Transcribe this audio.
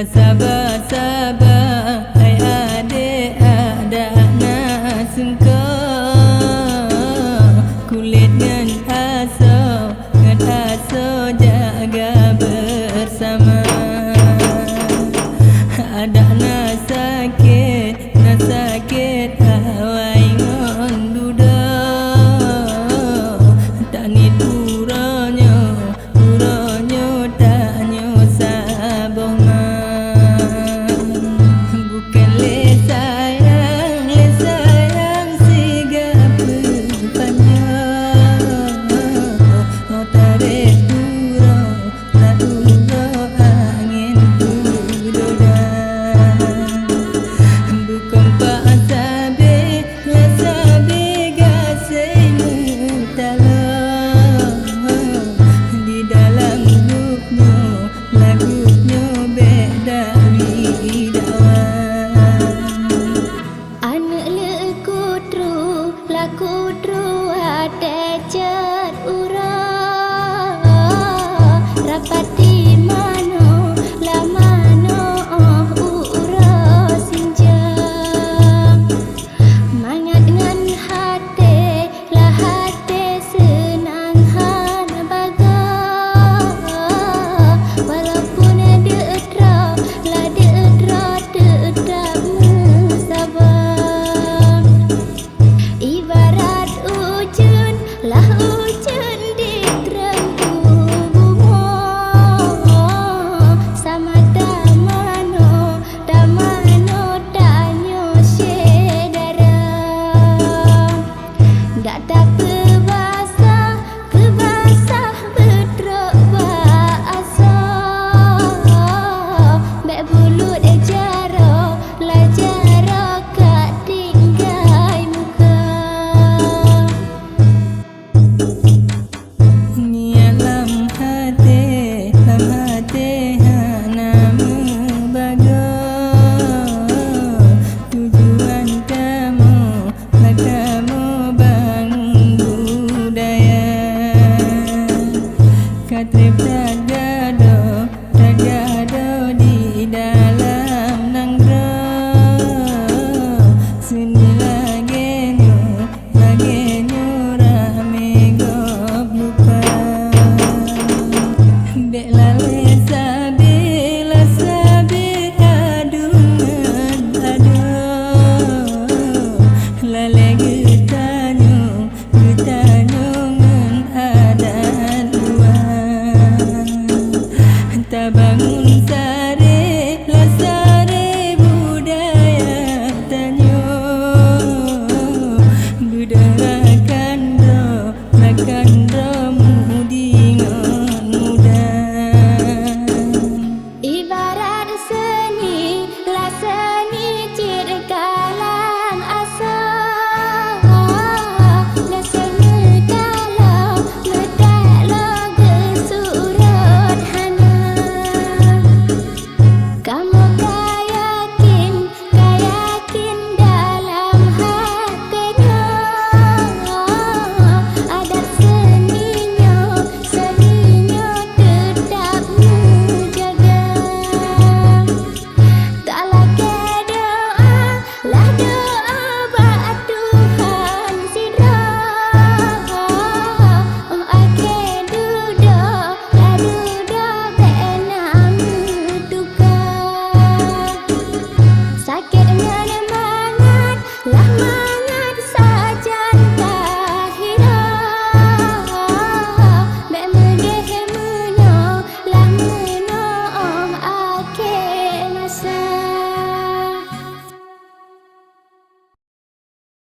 sabar-sabar hai adik ada nak sengka kulit ngan aso jaga bersama ada nak sakit awai ngon duda tani turanyo tanyo sabong bukan le sayang siga panjang oh tarik angin duda bukan pak sabe gasemu talo di dalam lagunya beda anak laku tru ada cat urang rapati mano lamano ura sinjang mangat ngan hati lah hati senang han baga walaupun detra tetap sabar ibarat hujan di terangku bunga sama damano tanyo sedara dak tak kebasah betrok bahasa bek bulut